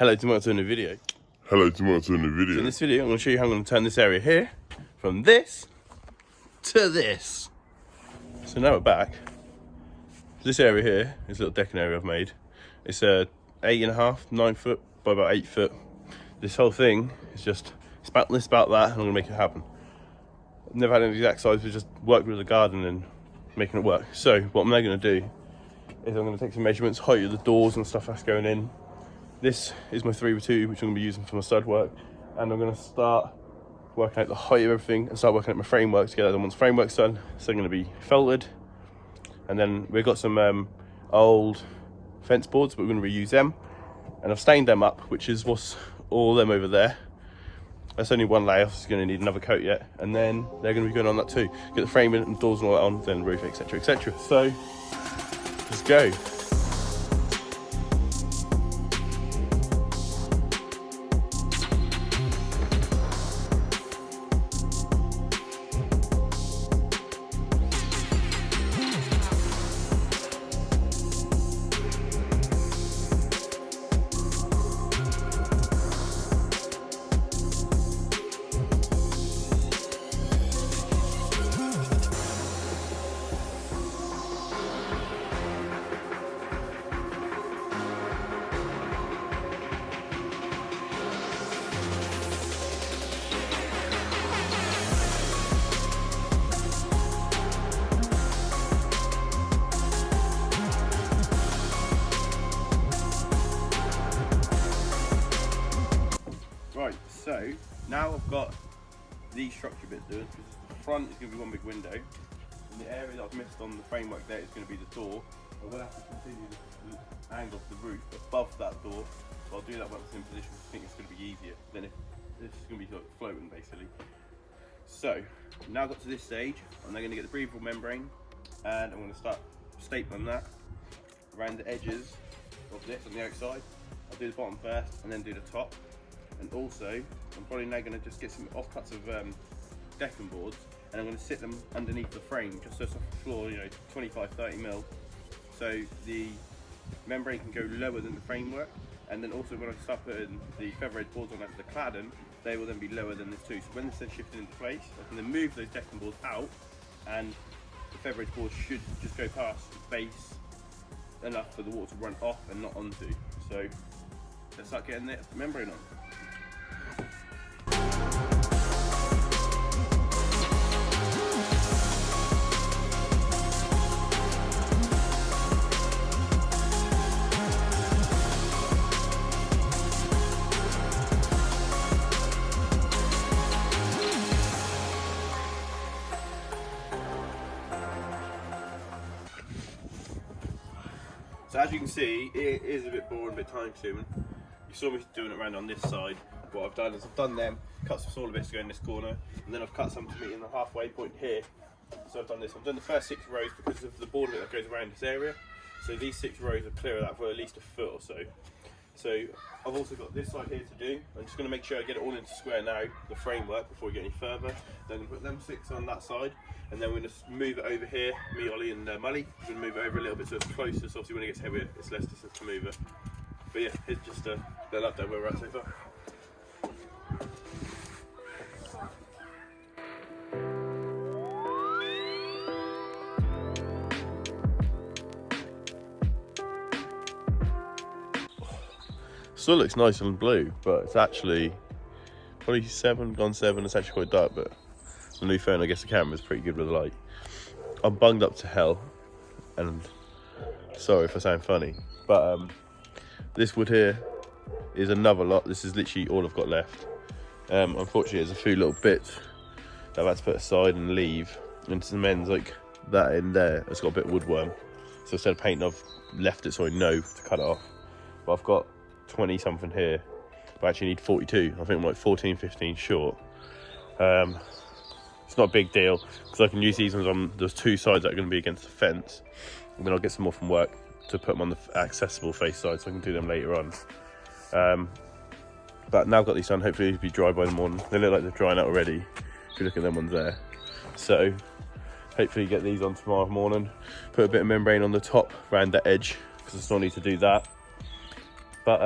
Hello, tomorrow's in the video. Hello, tomorrow's in the video. So in this video, I'm going to show you how I'm going to turn this area here from this to this. So now we're back. This area here, this little decking area I've made, it's 8.5, 9 foot by about 8 foot. This whole thing is just, it's about this, about that, and I'm going to make it happen. I've never had an exact size, we just worked with the garden and making it work. So what I'm now going to do is I'm going to take some measurements, height of the doors and stuff that's going in. This is my 3x2, which I'm going to be using for my stud work, and I'm going to start working out the height of everything and start working out my framework together. Then once framework's done, it's then going to be felted, and then we've got some old fence boards, but we're going to reuse them, and I've stained them up, which is what's all them over there. That's only one layer, so it's going to need another coat yet, and then they're going to be going on that too. Get the framing and doors and all that on, then the roof, etc, etc. So let's go. Right, so now I've got these structure bits doing, because the front is going to be one big window, and the area that I've missed on the framework there is going to be the door. I will have to continue the angle of the roof above that door, but I'll do that once it's in position. I think it's going to be easier than if this is going to be like floating basically. So now got to this stage, I'm now going to get the breathable membrane, and I'm going to start stapling that around the edges of this on the outside. I'll do the bottom first and then do the top. And also, I'm probably now going to just get some offcuts of decking boards, and I'm going to sit them underneath the frame, just so it's off the floor, 25-30 mil, so the membrane can go lower than the framework. And then also when I start putting the feather edge boards on after the cladding, they will then be lower than this too. So when this is shifted into place, I can then move those decking boards out, and the feather edge boards should just go past the base enough for the water to run off and not onto. So let's start getting the membrane on. So as you can see, it is a bit boring, a bit time consuming. You saw me doing it around on this side. What I've done is I've done them, cut some smaller bits to go in this corner, and then I've cut some to meet in the halfway point here. So I've done this. I've done the first 6 rows because of the border that goes around this area. So these 6 rows are clear of that for at least a foot or so. So I've also got this side here to do. I'm just going to make sure I get it all into square now, the framework, before we get any further. Then put them 6 on that side, and then we're going to move it over here, me, Ollie and Mully. We're going to move it over a little bit so it's closer, so obviously when it gets heavier it's less distance to move it. But yeah, it's just a little update where we're at so far. Still looks nice and blue, but it's actually probably gone 7. It's actually quite dark, but the new phone, I guess the camera's pretty good with the light. I'm bunged up to hell, and sorry if I sound funny, but this wood here is another lot. This is literally all I've got left. Unfortunately, there's a few little bits that I've had to put aside and leave, and some ends like that in there, it's got a bit of woodworm. So instead of painting, I've left it so I know to cut it off. But I've got 20 something here, but I actually need 42. I think I'm like 14, 15 short. It's not a big deal because I can use these ones on those 2 sides that are going to be against the fence, and then I'll get some more from work to put them on the accessible face side, so I can do them later on. But now I've got these done, hopefully it'll be dry by the morning. They look like they're drying out already if you look at them ones there. So hopefully get these on tomorrow morning, put a bit of membrane on the top around the edge because I still need to do that. But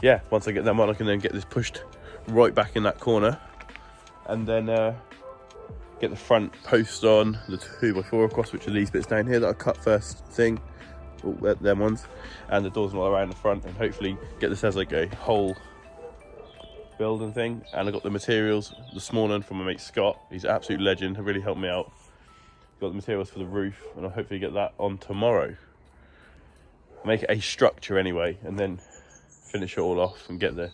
yeah, once I get them on, I can then get this pushed right back in that corner, and then get the front post on, the 2x4 across, which are these bits down here that I cut first thing, them ones, and the doors all around the front, and hopefully get this as like a whole building thing. And I got the materials this morning from my mate Scott. He's an absolute legend, he really helped me out. Got the materials for the roof, and I'll hopefully get that on tomorrow. Make it a structure anyway, and then finish it all off and get the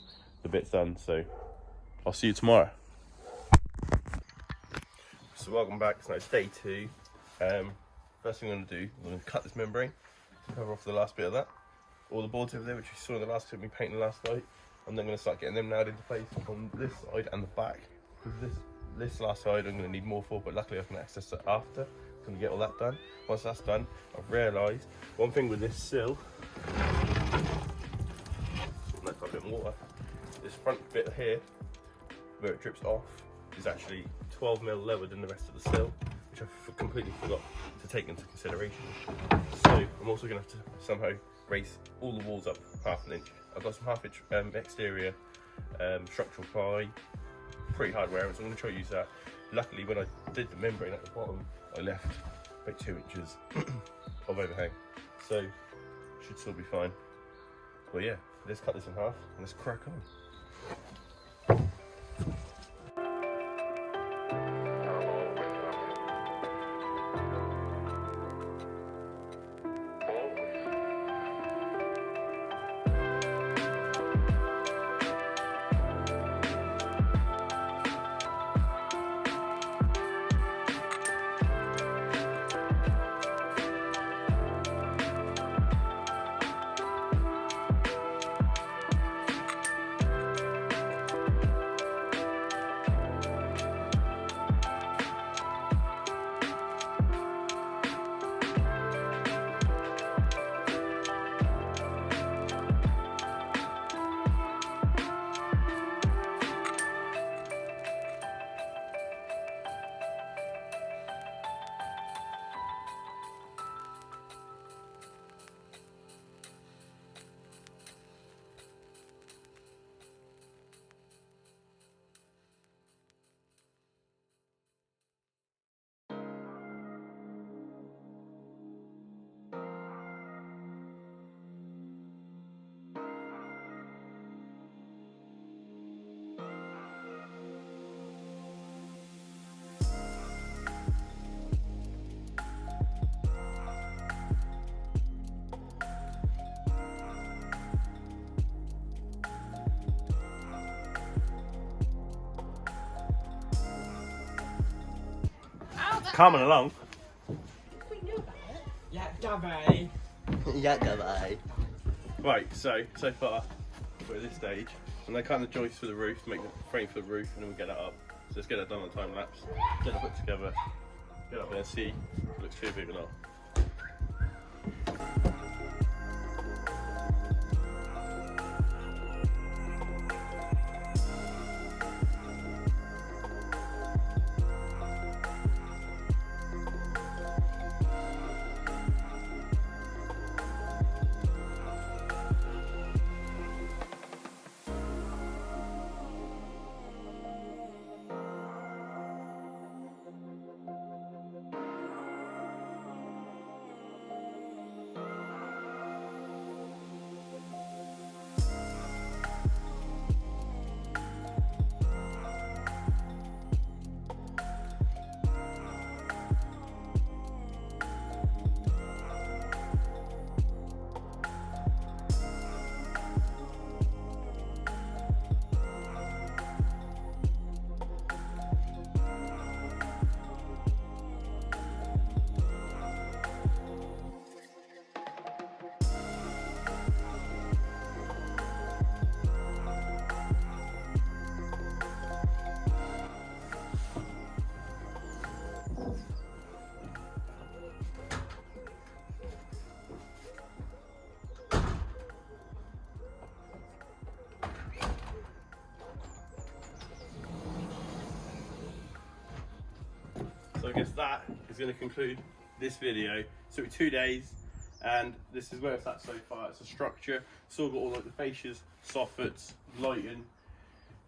bits done. So I'll see you tomorrow. So welcome back. So it's day 2. First thing I'm going to do, I'm going to cut this membrane to cover off the last bit of that. All the boards over there, which you saw in the last clip we painted last night. I'm then going to start getting them nailed into place on this side and the back. Because this last side I'm going to need more for, but luckily I can access it after. I'm going to get all that done. Once that's done, I've realised one thing with this sill. Let's put a bit of water. This front bit here, where it drips off, is actually 12mm lower than the rest of the sill, which I completely forgot to take into consideration. So I'm also going to have to somehow raise all the walls up ½ an inch. I've got some ½ inch exterior structural ply, pretty hard wearing, so I'm going to try to use that. Luckily, when I did the membrane at the bottom, I left about 2 inches of overhang, so should still be fine. But yeah, let's cut this in half and let's crack on. Coming along. We knew about it. Yeah, Gabby. Yeah, goodbye. Right, so far we're at this stage, and they kind of joist for the roof to make the frame for the roof, and then we'll get that up. So let's get that done on time lapse, get it put together, get up there and see if it looks too big or not. So I guess that is going to conclude this video. So 2 days, And this is where it's at so far. It's a structure. It's all got all like the fascias, soffits, lighting,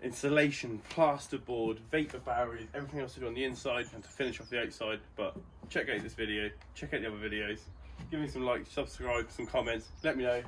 insulation, plasterboard, vapor barriers, everything else to do on the inside and to finish off the outside. But check out this video, check out the other videos, give me some likes, subscribe, some comments, let me know